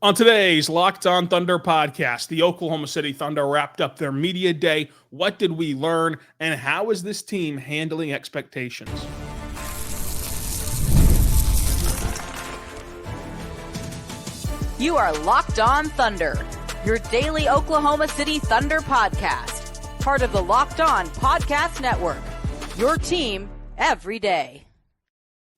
On today's Locked On Thunder podcast, the Oklahoma City Thunder wrapped up their media day. What did we learn, and how is this team handling expectations? You are Locked On Thunder, your daily Oklahoma City Thunder podcast, part of the Locked On Podcast Network, your team every day.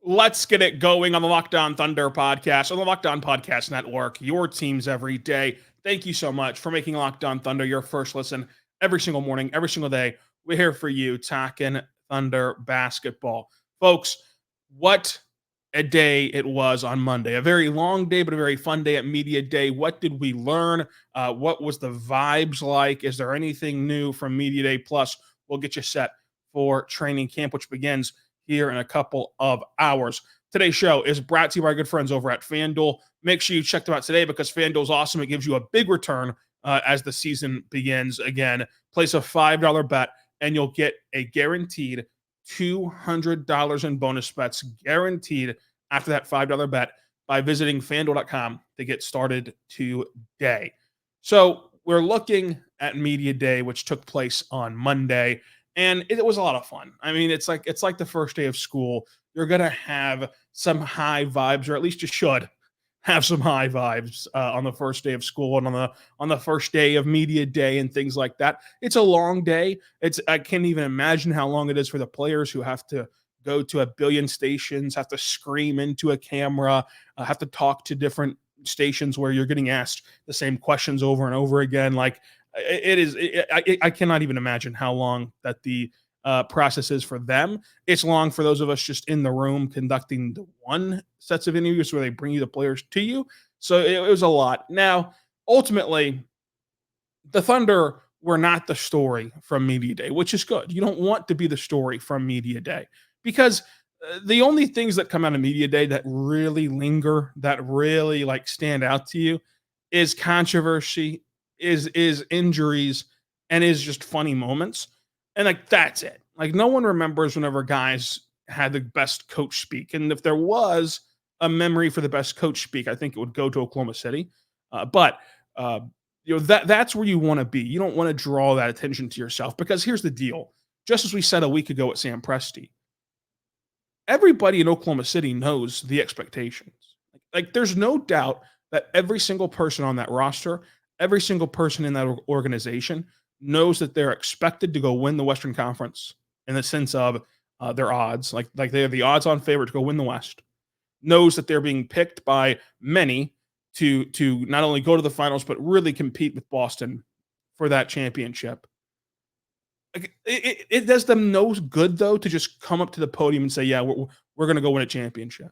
Let's get it going on the Locked On Thunder podcast, on the Locked On Podcast Network, your teams every day. Thank you so much for making Locked On Thunder your first listen every single morning, every single day. We're here for you talking Thunder basketball. Folks, what a day it was on Monday. A very long day, but a very fun day at Media Day. What did we learn? What was the vibes like? Is there anything new from Media Day? Plus, we'll get you set for training camp, which begins here in a couple of hours. Today's show is brought to you by our good friends over at FanDuel. Make sure you check them out today because FanDuel is awesome. It gives you a big return as the season begins. Again, place a $5 bet and you'll get a guaranteed $200 in bonus bets, guaranteed after that $5 bet by visiting FanDuel.com to get started today. So we're looking at Media Day, which took place on Monday. And it was a lot of fun. I mean, it's like the first day of school. You're gonna have some high vibes, or at least you should have some high vibes on the first day of school and on the first day of Media Day and things like that. It's a long day. I can't even imagine how long it is for the players who have to go to a billion stations, have to scream into a camera, have to talk to different stations where you're getting asked the same questions over and over again. Like, I cannot even imagine how long that the process is for them. It's long for those of us just in the room conducting the one sets of interviews where they bring you the players to you. So it was a lot. Now, ultimately, the Thunder were not the story from Media Day, which is good. You don't want to be the story from Media Day because the only things that come out of Media Day that really linger, that really like stand out to you is controversy, is injuries, and is just funny moments. And like that's it. Like no one remembers whenever guys had the best coach speak. And if there was a memory for the best coach speak, I think it would go to Oklahoma City. But that's where you want to be. You don't want to draw that attention to yourself because here's the deal. Just as we said a week ago at Sam Presti, everybody in Oklahoma City knows the expectations. Like there's no doubt that every single person on that roster, every single person in that organization knows that they're expected to go win the Western Conference in the sense of their odds. Like they're the odds-on favorite to go win the West. Knows that they're being picked by many to not only go to the finals, but really compete with Boston for that championship. It does them no good, though, to just come up to the podium and say, yeah, we're going to go win a championship.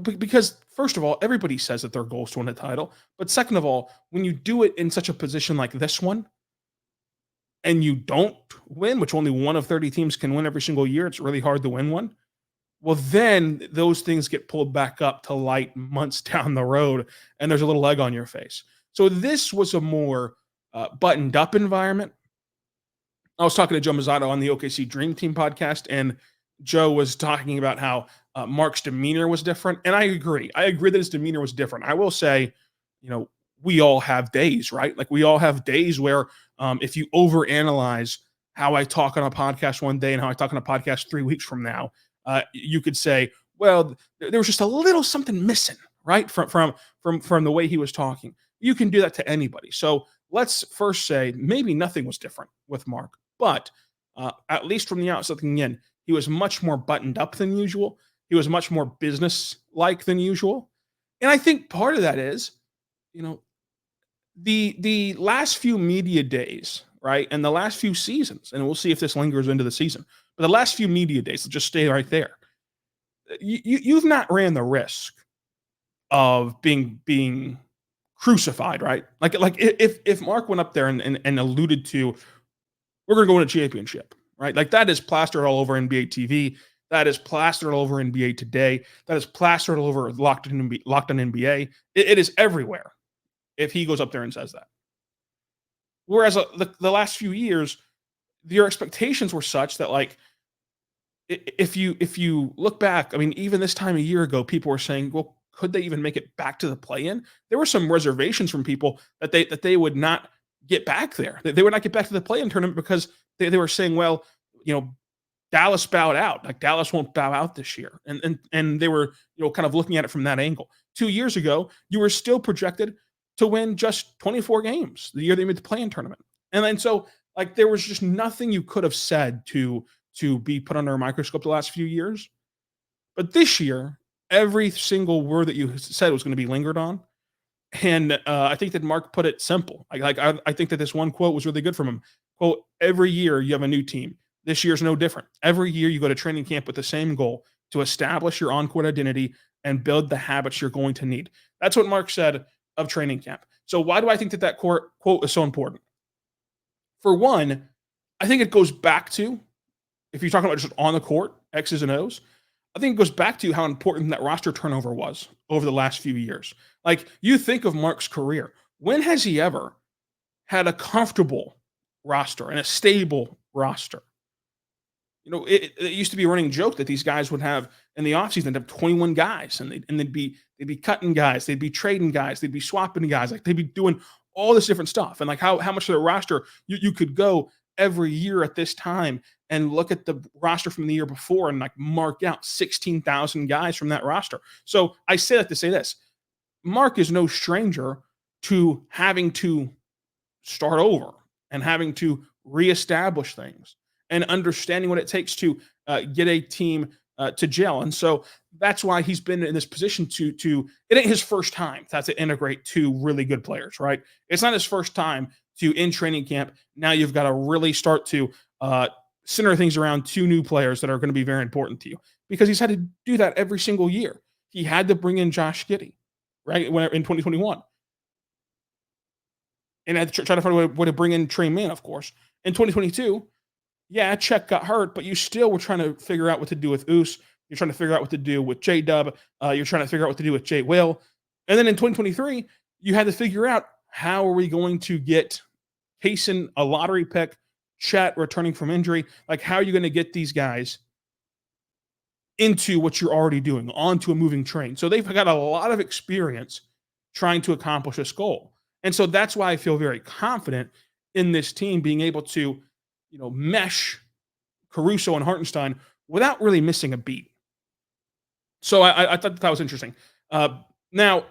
Because first of all, everybody says that their goal is to win a title. But second of all, when you do it in such a position like this one, and you don't win, which only one of 30 teams can win every single year, it's really hard to win one. Well, then those things get pulled back up to light months down the road, and there's a little egg on your face. So this was a more buttoned up environment. I was talking to Joe Mazzato on the OKC Dream Team podcast, and Joe was talking about how Mark's demeanor was different. And I agree. I agree that his demeanor was different. I will say, we all have days, right? Like we all have days where if you overanalyze how I talk on a podcast one day and how I talk on a podcast 3 weeks from now, you could say, well, there was just a little something missing, right? From the way he was talking. You can do that to anybody. So let's first say maybe nothing was different with Mark, but at least from the outside looking in, he was much more buttoned up than usual. He was much more business-like than usual. And I think part of that is, the last few media days, right, and the last few seasons, and we'll see if this lingers into the season, but the last few media days, let's just stay right there. You've not ran the risk of being crucified, right? Like if Mark went up there and alluded to, we're going to go win a championship, right? Like that is plastered all over NBA TV. That is plastered all over NBA Today. That is plastered all over Locked On NBA. It is everywhere if he goes up there and says that. Whereas the last few years, your expectations were such that, like, if you look back, I mean, even this time a year ago, people were saying, well, could they even make it back to the play-in? There were some reservations from people that they would not get back there. They would not get back to the play-in tournament because they were saying, well, Dallas bowed out. Like Dallas won't bow out this year. And they were, kind of looking at it from that angle. 2 years ago, you were still projected to win just 24 games the year they made the play-in tournament. And then so like there was just nothing you could have said to be put under a microscope the last few years. But this year, every single word that you said was going to be lingered on. And I think that Mark put it simple. I think that this one quote was really good from him. Quote, every year you have a new team. This year's no different. Every year you go to training camp with the same goal to establish your on-court identity and build the habits you're going to need. That's what Mark said of training camp. So why do I think that quote is so important? For one, I think it goes back to, if you're talking about just on the court, X's and O's, I think it goes back to how important that roster turnover was over the last few years. Like, you think of Mark's career. When has he ever had a comfortable roster and a stable roster? It used to be a running joke that these guys would have in the offseason, they'd have 21 guys and they'd be cutting guys, they'd be trading guys, they'd be swapping guys, like they'd be doing all this different stuff. And like how much of the roster you could go every year at this time and look at the roster from the year before and like mark out 16,000 guys from that roster. So I say that to say this: Mark is no stranger to having to start over and having to reestablish things and understanding what it takes to get a team to gel. And so that's why he's been in this position to it ain't his first time to have to integrate two really good players, right? It's not his first time to, in training camp, now you've got to really start to center things around two new players that are going to be very important to you, because he's had to do that every single year. He had to bring in Josh Giddey, right, in 2021. And had to try to find a way to bring in Trey Mann, of course. In 2022, yeah, Chet got hurt, but you still were trying to figure out what to do with Oos. You're trying to figure out what to do with J-Dub. You're trying to figure out what to do with Jay Will. And then in 2023, you had to figure out, how are we going to get Kaysen, a lottery pick, Chet returning from injury? Like, how are you going to get these guys into what you're already doing, onto a moving train? So they've got a lot of experience trying to accomplish this goal. And so that's why I feel very confident in this team being able to, mesh Caruso and Hartenstein without really missing a beat. So I thought that was interesting. Now,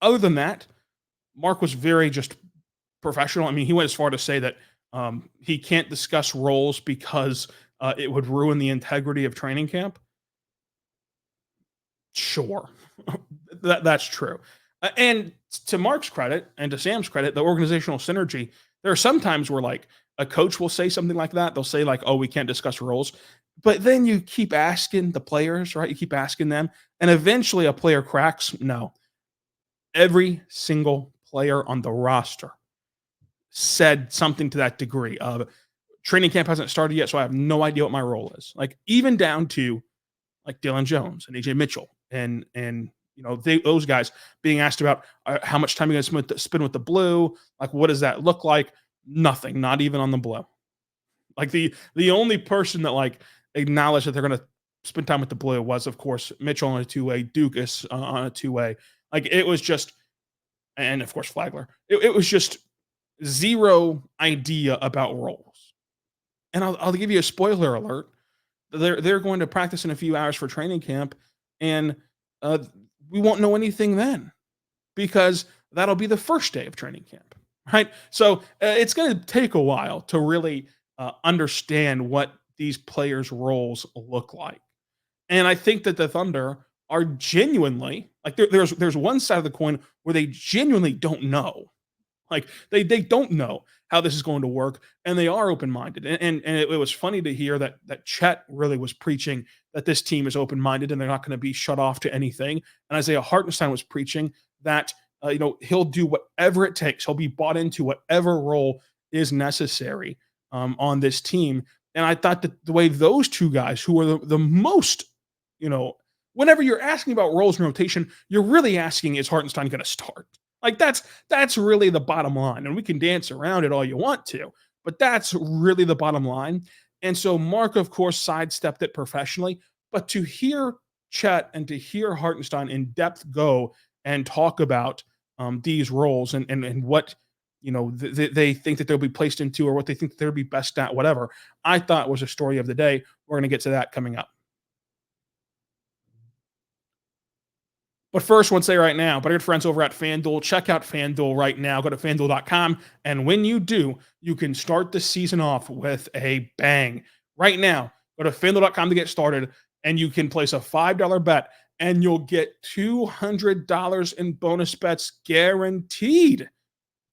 other than that, Mark was very just professional. I mean, he went as far to say that he can't discuss roles because it would ruin the integrity of training camp. Sure, that's true. And to Mark's credit and to Sam's credit, the organizational synergy, there are some times where like a coach will say something like that. They'll say like, oh, we can't discuss roles. But then you keep asking the players, right? You keep asking them. And eventually a player cracks. No. Every single player on the roster said something to that degree of, training camp hasn't started yet, so I have no idea what my role is. Like, even down to like Dylan Jones and AJ Mitchell and those guys being asked about how much time you're going to spend with the blue. Like, what does that look like? Nothing, not even on the blue. Like the only person that like acknowledged that they're going to spend time with the blue was, of course, Mitchell on a two-way, Dukas on a two-way. Like, it was just, and of course Flagler. It was just zero idea about roles. And I'll give you a spoiler alert. They're going to practice in a few hours for training camp, and we won't know anything then, because that'll be the first day of training camp, right? So it's going to take a while to really understand what these players' roles look like. And I think that the Thunder are genuinely, like, there's one side of the coin where they genuinely don't know. Like, they don't know how this is going to work, and they are open-minded. And it was funny to hear that Chet really was preaching that this team is open-minded and they're not going to be shut off to anything. And Isaiah Hartenstein was preaching that he'll do whatever it takes. He'll be bought into whatever role is necessary on this team. And I thought that the way those two guys, who are the most, whenever you're asking about roles and rotation, you're really asking, is Hartenstein going to start? Like, that's really the bottom line. And we can dance around it all you want to, but that's really the bottom line. And so Mark, of course, sidestepped it professionally. But to hear Chet and to hear Hartenstein in depth go and talk about these roles and what they think that they'll be placed into or what they think that they'll be best at, whatever. I thought was a story of the day. We're going to get to that coming up. But first, I want to say right now, but our good friends over at FanDuel, check out FanDuel right now. Go to FanDuel.com. And when you do, you can start the season off with a bang. Right now, go to FanDuel.com to get started, and you can place a $5 bet, and you'll get $200 in bonus bets guaranteed.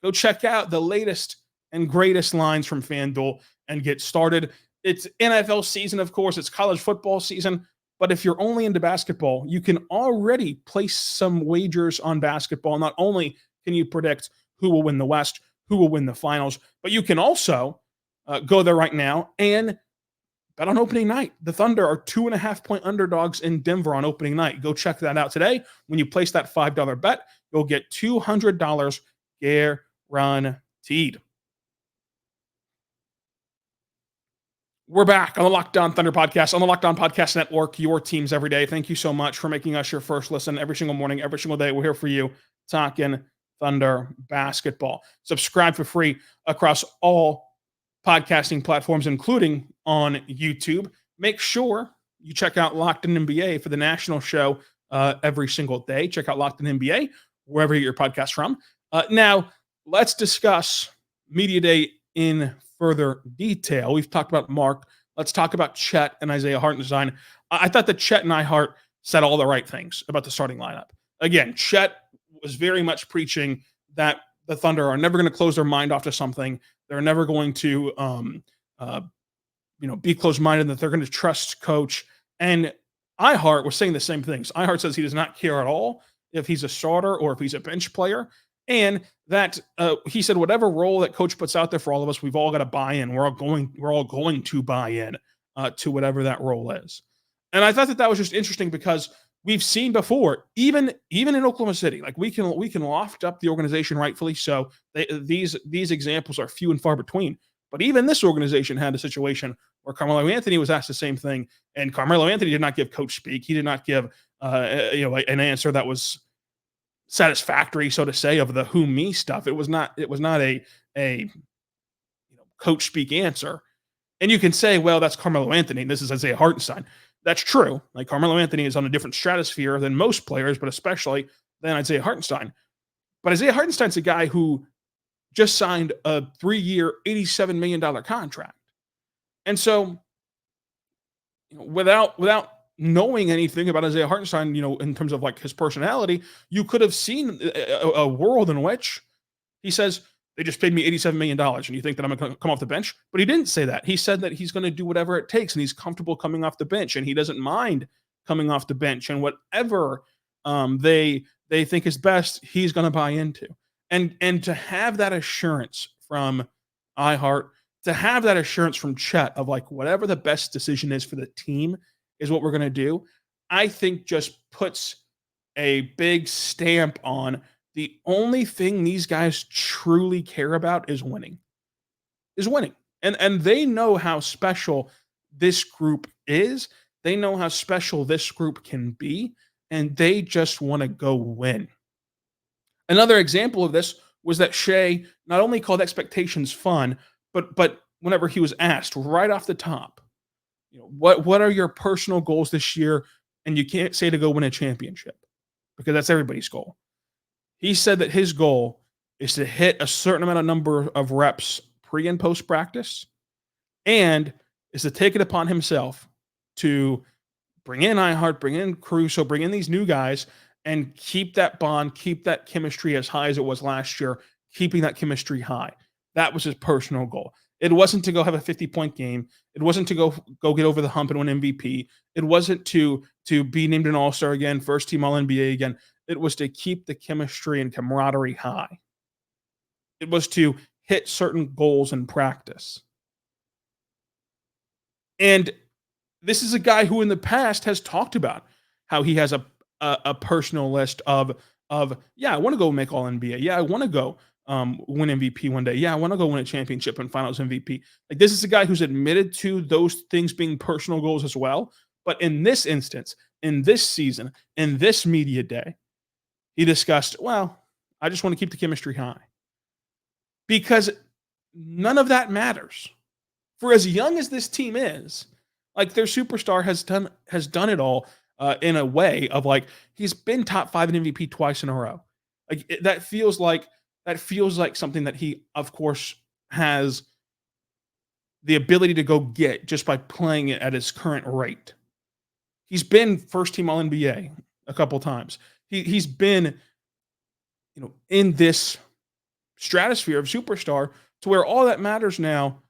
Go check out the latest and greatest lines from FanDuel and get started. It's NFL season, of course. It's college football season. But if you're only into basketball, you can already place some wagers on basketball. Not only can you predict who will win the West, who will win the finals, but you can also go there right now and bet on opening night. The Thunder are 2.5-point underdogs in Denver on opening night. Go check that out today. When you place that $5 bet, you'll get $200 guaranteed. We're back on the Locked On Thunder podcast, on the Locked On Podcast Network, your teams every day. Thank you so much for making us your first listen every single morning, every single day. We're here for you, talking Thunder basketball. Subscribe for free across all podcasting platforms, including on YouTube. Make sure you check out Locked On NBA for the national show every single day. Check out Locked On NBA, wherever you get your podcast from. Now, let's discuss Media Day in further detail. We've talked about Mark. Let's talk about Chet and Isaiah Hartenstein. I thought that Chet and Ihart said all the right things about the starting lineup. Again, Chet was very much preaching that the Thunder are never going to close their mind off to something. They're never going to, be closed-minded, that they're going to trust coach. And Ihart was saying the same things. Ihart says he does not care at all if he's a starter or if he's a bench player. And that he said, whatever role that coach puts out there for all of us, we've all got to buy in. We're all going to buy in to whatever that role is. And I thought that was just interesting because we've seen before, even in Oklahoma City, like we can loft up the organization, rightfully so. These examples are few and far between. But even this organization had a situation where Carmelo Anthony was asked the same thing, and Carmelo Anthony did not give coach speak. He did not give an answer that was satisfactory, so to say, of the who me stuff. It was not a coach speak answer. And you can say, well, that's Carmelo Anthony. This is Isaiah Hartenstein. That's true. Like Carmelo Anthony is on a different stratosphere than most players, but especially than Isaiah Hartenstein. But Isaiah Hartenstein's a guy who just signed a 3-year, $87 million contract. And so, without knowing anything about Isaiah Hartenstein, in terms of like his personality, you could have seen a world in which he says, they just paid me $87 million and you think that I'm going to come off the bench? But he didn't say that. He said that he's going to do whatever it takes and he's comfortable coming off the bench and he doesn't mind coming off the bench, and whatever they think is best, he's going to buy into. And to have that assurance from Ihart, to have that assurance from Chet of like whatever the best decision is for the team is what we're going to do, I think just puts a big stamp on the only thing these guys truly care about is winning. And they know how special this group is. They know how special this group can be, and they just want to go win. Another example of this was that Shea not only called expectations fun, but whenever he was asked right off the top, what are your personal goals this year? And you can't say to go win a championship because that's everybody's goal. He said that his goal is to hit a certain amount of number of reps pre and post practice, and is to take it upon himself to bring in Ihart, bring in Caruso, bring in these new guys, and keep that bond, keep that chemistry as high as it was last year, keeping that chemistry high. That was his personal goal. It wasn't to go have a 50-point game. It wasn't to go get over the hump and win MVP. It wasn't to be named an All-Star again, first team All-NBA again. It was to keep the chemistry and camaraderie high. It was to hit certain goals in practice. And this is a guy who in the past has talked about how he has a personal list of I want to go make All-NBA. Yeah, I want to go win MVP one day. Yeah, I want to go win a championship and finals MVP. Like, this is a guy who's admitted to those things being personal goals as well. But in this instance, in this season, in this media day, he discussed, well, I just want to keep the chemistry high. Because none of that matters. For as young as this team is, like their superstar has done it all in a way of like he's been top 5 in MVP twice in a row. Like that feels like something that he, of course, has the ability to go get just by playing it at his current rate. He's been first team All NBA a couple times. He's been, in this stratosphere of superstar to where all that matters now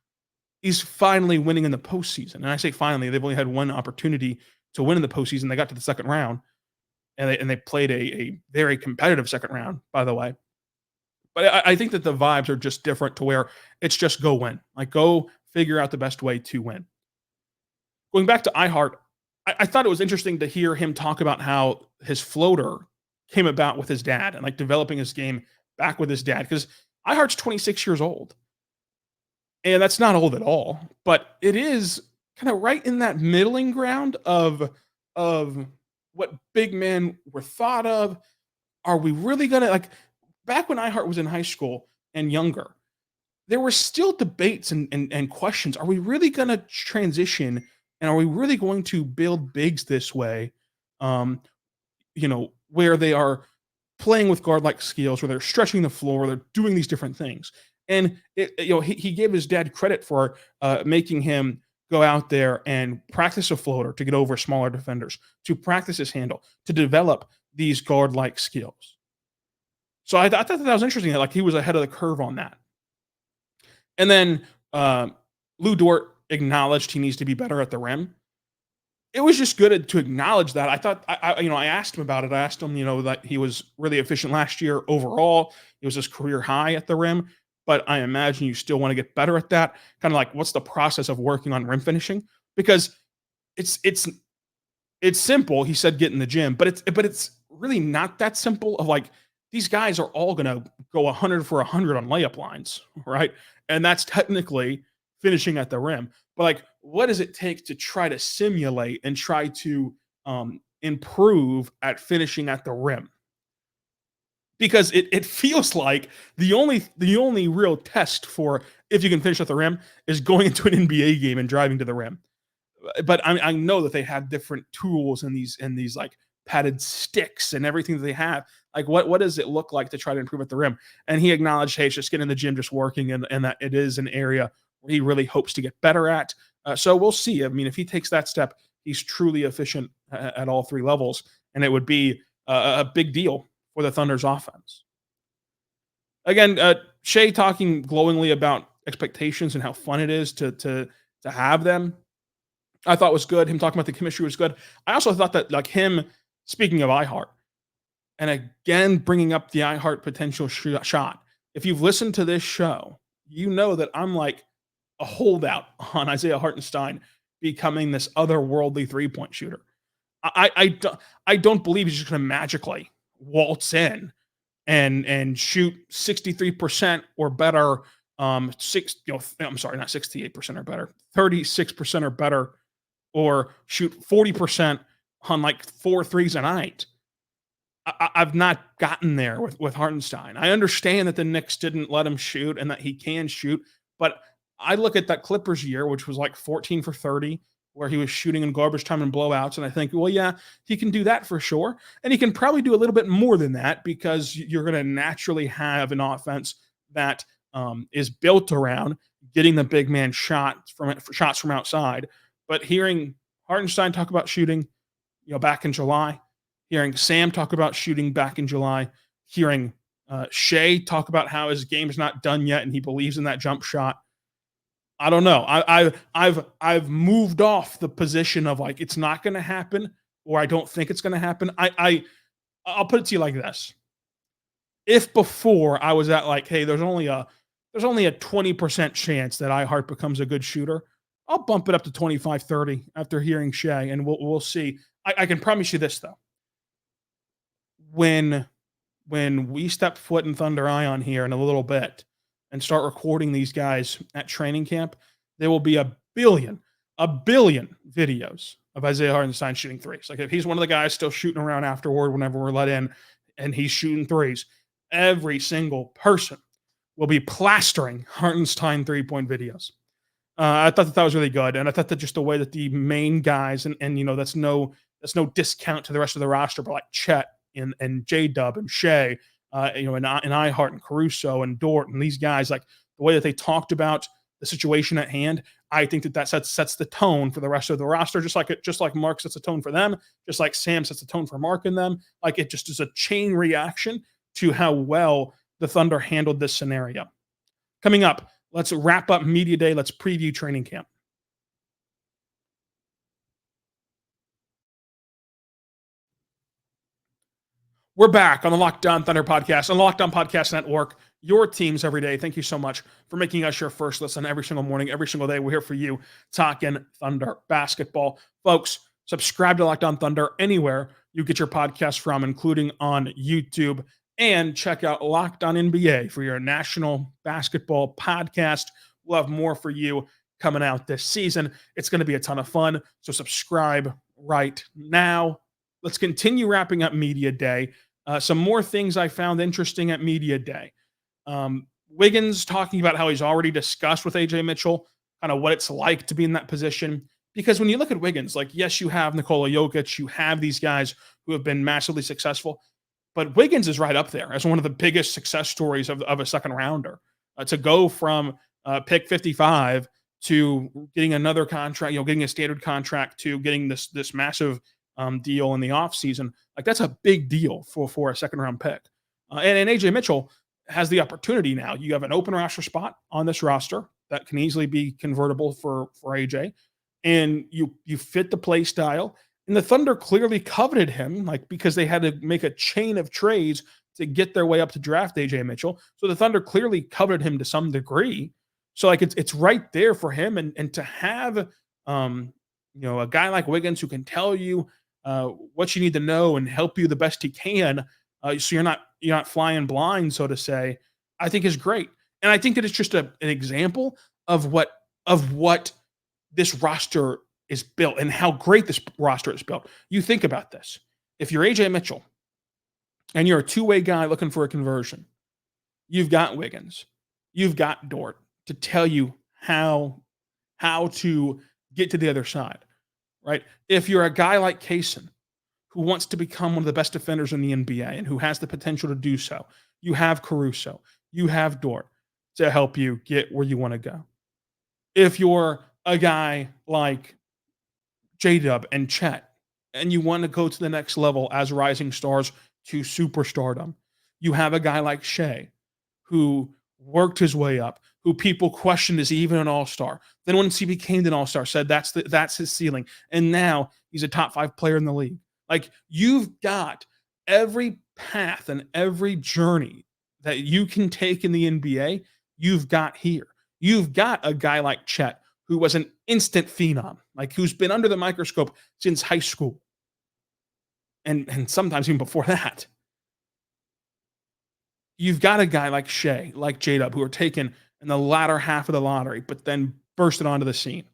is finally winning in the postseason. And I say finally, they've only had one opportunity to win in the postseason. They got to the second round, and they played a very competitive second round, by the way. But I think that the vibes are just different to where it's just go win. Like go figure out the best way to win. Going back to iHeart, I thought it was interesting to hear him talk about how his floater came about with his dad and like developing his game back with his dad. Because iHeart's 26 years old. And that's not old at all, but it is kind of right in that middling ground of what big men were thought of. Are we really gonna like back when iHeart was in high school and younger, there were still debates and questions. Are we really gonna transition and are we really going to build bigs this way? Where they are playing with guard-like skills, where they're stretching the floor, they're doing these different things. And he gave his dad credit for making him go out there and practice a floater to get over smaller defenders, to practice his handle, to develop these guard-like skills. So I thought that was interesting. That, like he was ahead of the curve on that. And then Lou Dort acknowledged he needs to be better at the rim. It was just good to acknowledge that. I thought I asked him about it. I asked him, that he was really efficient last year overall. It was his career high at the rim. But I imagine you still want to get better at that. Kind of like, what's the process of working on rim finishing? Because it's simple. He said, get in the gym, but it's really not that simple. Of like, these guys are all going to go 100 for 100 on layup lines, right? And that's technically finishing at the rim. But like, what does it take to try to simulate and try to improve at finishing at the rim? Because it feels like the only real test for if you can finish at the rim is going into an NBA game and driving to the rim. But I know that they have different tools and these like padded sticks and everything that they have. Like what does it look like to try to improve at the rim? And he acknowledged, hey, it's just getting in the gym, just working, and that it is an area where he really hopes to get better at. So we'll see. I mean, if he takes that step, he's truly efficient at all three levels, and it would be a big deal for the Thunder's offense. Again, Shea talking glowingly about expectations and how fun it is to have them, I thought was good. Him talking about the chemistry was good. I also thought that, like him speaking of iHeart, and again bringing up the iHeart potential shot. If you've listened to this show, you know that I'm like a holdout on Isaiah Hartenstein becoming this otherworldly three-point shooter. I don't believe he's just going to magically waltz in and shoot 63% or better. I'm sorry, not 68% or better, 36% or better, or shoot 40% on like 4 threes a night. I've not gotten there with Hartenstein. I understand that the Knicks didn't let him shoot and that he can shoot, but I look at that Clippers year, which was like 14 for 30, where he was shooting in garbage time and blowouts. And I think, well, yeah, he can do that for sure. And he can probably do a little bit more than that because you're going to naturally have an offense that is built around getting the big man shots from outside. But hearing Hartenstein talk about shooting, back in July, hearing Sam talk about shooting back in July, hearing Shea talk about how his game's not done yet and he believes in that jump shot. I don't know. I've moved off the position of like it's not going to happen or I don't think it's going to happen. I'll put it to you like this: if before I was at like, hey, there's only a 20% chance that iHeart becomes a good shooter, I'll bump it up to 25-30 after hearing Shea, and we'll see. I can promise you this though: when we step foot in Thunder Ion here in a little bit and start recording these guys at training camp, there will be a billion videos of Isaiah Hartenstein shooting threes. Like if he's one of the guys still shooting around afterward whenever we're let in and he's shooting threes, every single person will be plastering Hartenstein 3-point videos. I thought that was really good, and I thought that just the way that the main guys and that's no discount to the rest of the roster, but like Chet and J Dub and Shea, and iHeart and Caruso and Dort and these guys, like the way that they talked about the situation at hand, I think that sets the tone for the rest of the roster, just like Mark sets the tone for them, just like Sam sets the tone for Mark and them. Like it just is a chain reaction to how well the Thunder handled this scenario. Coming up, let's wrap up Media Day. Let's preview training camp. We're back on the Locked On Thunder podcast, on the Locked On Podcast Network, your teams every day. Thank you so much for making us your first listen every single morning, every single day. We're here for you talking Thunder basketball. Folks, subscribe to Locked On Thunder anywhere you get your podcast from, including on YouTube. And check out Locked On NBA for your national basketball podcast. We'll have more for you coming out this season. It's going to be a ton of fun, so subscribe right now. Let's continue wrapping up Media Day. Some more things I found interesting at Media Day. Wiggins talking about how he's already discussed with AJ Mitchell kind of what it's like to be in that position. Because when you look at Wiggins, like, yes, you have Nikola Jokic, you have these guys who have been massively successful, but Wiggins is right up there as one of the biggest success stories of a second rounder. To go from pick 55 to getting another contract, getting a standard contract, to getting this massive deal in the offseason, like that's a big deal for a second round pick. And AJ Mitchell has the opportunity now. You have an open roster spot on this roster that can easily be convertible for AJ, and you fit the play style. And the Thunder clearly coveted him, like, because they had to make a chain of trades to get their way up to draft AJ Mitchell. So the Thunder clearly coveted him to some degree. So like it's right there for him, and to have a guy like Wiggins who can tell you what you need to know and help you the best he can, so you're not flying blind, so to say, I think is great. And I think that it's just an example of what this roster is built and how great this roster is built. You think about this. If you're AJ Mitchell and you're a two-way guy looking for a conversion, you've got Wiggins, you've got Dort to tell you how to get to the other side, right? If you're a guy like Kaysen who wants to become one of the best defenders in the NBA and who has the potential to do so, you have Caruso, you have Dort to help you get where you want to go. If you're a guy like J-Dub and Chet, and you want to go to the next level as rising stars to superstardom, you have a guy like Shea, who worked his way up, who people questioned, is he even an all-star? Then once he became an all-star, said that's his ceiling. And now he's a top 5 player in the league. Like, you've got every path and every journey that you can take in the NBA, you've got here. You've got a guy like Chet, who was an instant phenom, like who's been under the microscope since high school. And sometimes even before that. You've got a guy like Shea, like J-Dub, who are taken in the latter half of the lottery, but then bursted onto the scene.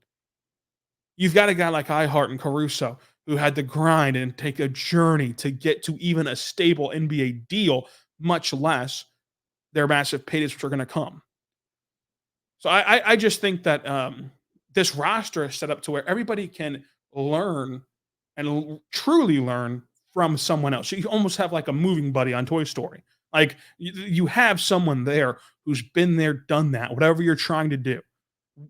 You've got a guy like iHeart and Caruso, who had to grind and take a journey to get to even a stable NBA deal, much less their massive paydays, which are going to come. So I just think that this roster is set up to where everybody can learn and truly learn from someone else. So you almost have like a moving buddy on Toy Story. Like you have someone there who's been there, done that, whatever you're trying to do.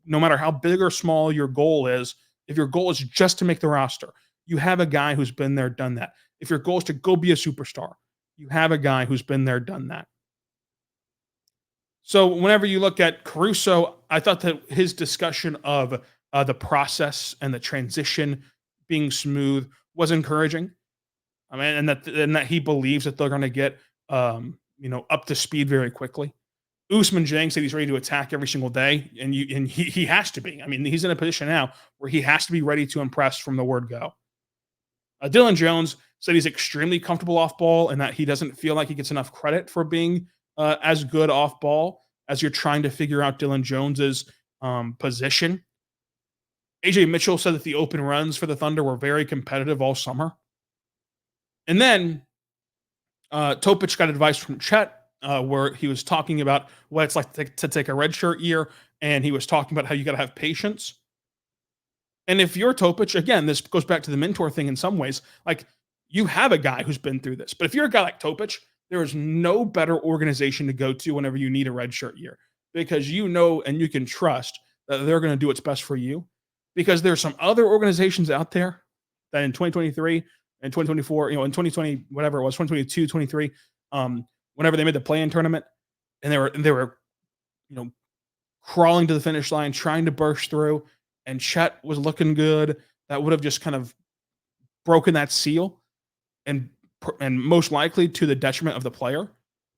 No matter how big or small your goal is, if your goal is just to make the roster, you have a guy who's been there, done that. If your goal is to go be a superstar, you have a guy who's been there, done that. So whenever you look at Caruso, I thought that his discussion of the process and the transition being smooth was encouraging. I mean, and that he believes that they're going to get up to speed very quickly. Usman Jang said he's ready to attack every single day, and he has to be. I mean, he's in a position now where he has to be ready to impress from the word go. Dylan Jones said he's extremely comfortable off ball and that he doesn't feel like he gets enough credit for being as good off ball as you're trying to figure out Dylan Jones's position. AJ Mitchell said that the open runs for the Thunder were very competitive all summer. And then Topic got advice from Chet, where he was talking about what it's like to take a redshirt year, and he was talking about how you got to have patience. And if you're Topic, again, this goes back to the mentor thing in some ways. Like, you have a guy who's been through this, but if you're a guy like Topic, there is no better organization to go to whenever you need a redshirt year, because you know and you can trust that they're going to do what's best for you. Because there's some other organizations out there that in 2023 and 2024, in 2020, whatever it was, 2022, 23, whenever they made the play-in tournament, and they were, crawling to the finish line, trying to burst through, and Chet was looking good, that would have just kind of broken that seal, and most likely to the detriment of the player.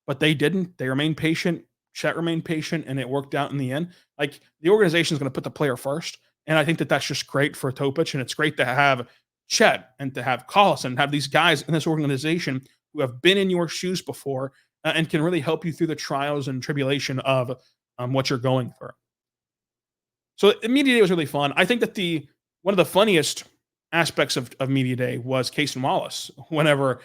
But they didn't. They remained patient. Chet remained patient, and it worked out in the end. Like, the organization is going to put the player first, and I think that that's just great for Topic, and it's great to have Chet and to have Collison and have these guys in this organization who have been in your shoes before, and can really help you through the trials and tribulation of what you're going through. So Media Day was really fun. I think that one of the funniest aspects of Media Day was Cason Wallace, whenever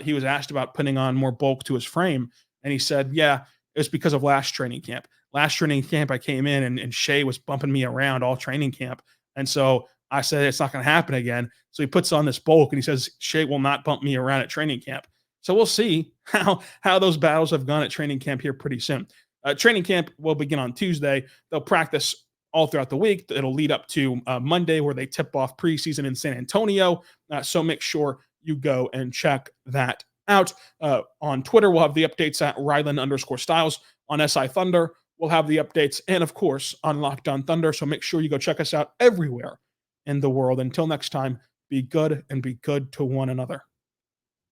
he was asked about putting on more bulk to his frame. And he said, yeah, it's because of last training camp. Last training camp, I came in and Shea was bumping me around all training camp. And so I said, it's not going to happen again. So he puts on this bulk and he says, Shea will not bump me around at training camp. So we'll see how those battles have gone at training camp here pretty soon. Training camp will begin on Tuesday. They'll practice all throughout the week. It'll lead up to Monday, where they tip off preseason in San Antonio. So make sure you go and check that out. On Twitter, we'll have the updates at Ryland_Styles. On SI Thunder, we'll have the updates. And of course, on Locked On Thunder. So make sure you go check us out everywhere in the world. Until next time, be good and be good to one another.